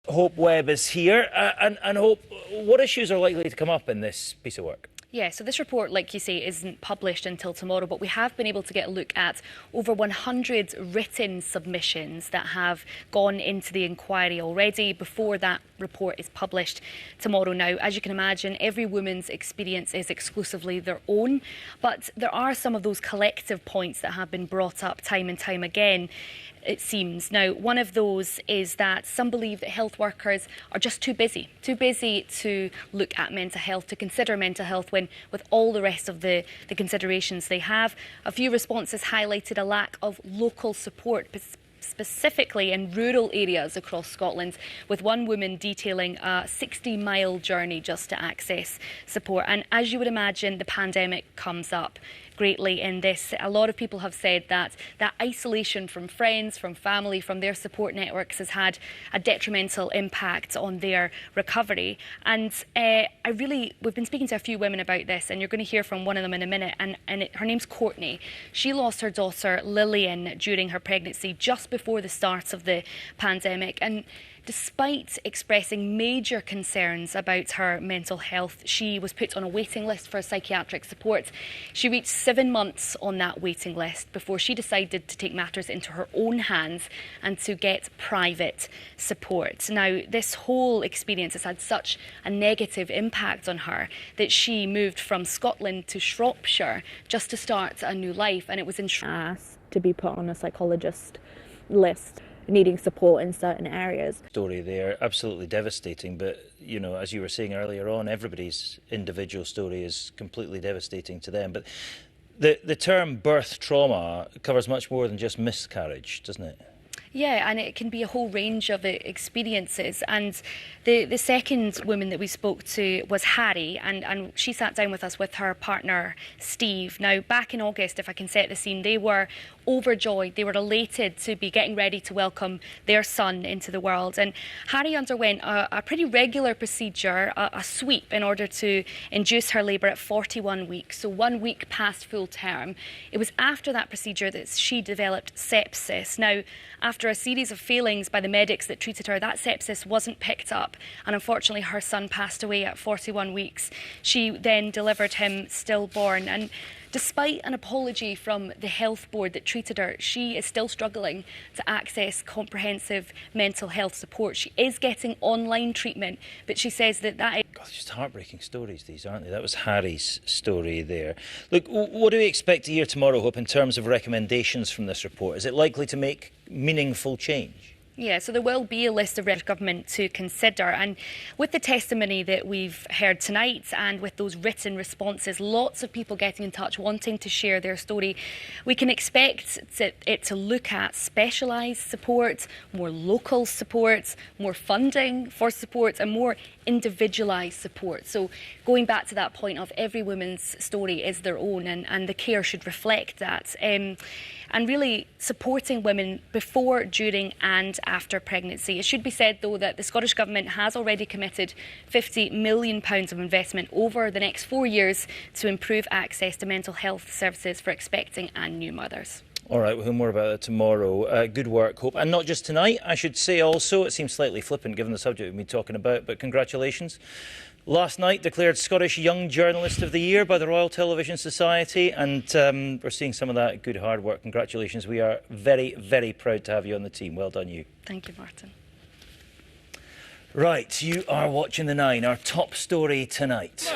Hope Webb is here. And Hope, what issues are likely to come up in this piece of work? Yeah, so this report, like you say, isn't published until tomorrow, but we have been able to get a look at over 100 written submissions that have gone into the inquiry already before that report is published tomorrow. Now, as you can imagine, every woman's experience is exclusively their own, but there are some of those collective points that have been brought up time and time again, it seems. Now, one of those is that some believe that health workers are just too busy to look at mental health, to consider mental health when with all the rest of the considerations they have. A few responses highlighted a lack of local support, specifically in rural areas across Scotland, with one woman detailing a 60-mile journey just to access support. And as you would imagine, the pandemic comes up greatly in this. A lot of people have said that isolation from friends, from family, from their support networks has had a detrimental impact on their recovery. And we've been speaking to a few women about this, and you're going to hear from one of them in a minute. And her name's Courtney. She lost her daughter Lillian during her pregnancy just before the start of the pandemic. And despite expressing major concerns about her mental health, she was put on a waiting list for psychiatric support. She reached 7 months on that waiting list before she decided to take matters into her own hands and to get private support. Now, this whole experience has had such a negative impact on her that she moved from Scotland to Shropshire just to start a new life, and it was asked to be put on a psychologist list, needing support in certain areas. Story there, absolutely devastating, but you know, as you were saying earlier on, everybody's individual story is completely devastating to them. But the term birth trauma covers much more than just miscarriage, doesn't it? Yeah, and it can be a whole range of experiences. And the second woman that we spoke to was Harry, and she sat down with us with her partner, Steve. Now, back in August, if I can set the scene, they were overjoyed. They were elated to be getting ready to welcome their son into the world. And Harry underwent a pretty regular procedure, a sweep, in order to induce her labour at 41 weeks, so 1 week past full term. It was after that procedure that she developed sepsis. Now, after a series of failings by the medics that treated her, that sepsis wasn't picked up, and unfortunately her son passed away at 41 weeks. She then delivered him stillborn, and despite an apology from the health board that treated her, she is still struggling to access comprehensive mental health support. She is getting online treatment, but she says that is... God, just heartbreaking stories, these, aren't they? That was Harry's story there. Look, what do we expect to hear tomorrow, Hope, in terms of recommendations from this report? Is it likely to make meaningful change? Yeah, so there will be a list of government to consider, and with the testimony that we've heard tonight and with those written responses, lots of people getting in touch wanting to share their story, we can expect it to look at specialised support, more local support, more funding for support and more individualised support. So going back to that point of every woman's story is their own, and the care should reflect that. And really supporting women before, during and after pregnancy. It should be said, though, that the Scottish Government has already committed £50 million of investment over the next 4 years to improve access to mental health services for expecting and new mothers. All right, we'll hear more about that tomorrow. Good work, Hope. And not just tonight, I should say also, it seems slightly flippant given the subject we've been talking about, but congratulations. Last night declared Scottish Young Journalist of the Year by the Royal Television Society, and we're seeing some of that good hard work. Congratulations. We are very, very proud to have you on the team. Well done, you. Thank you, Martin. Right, you are watching The Nine, our top story tonight.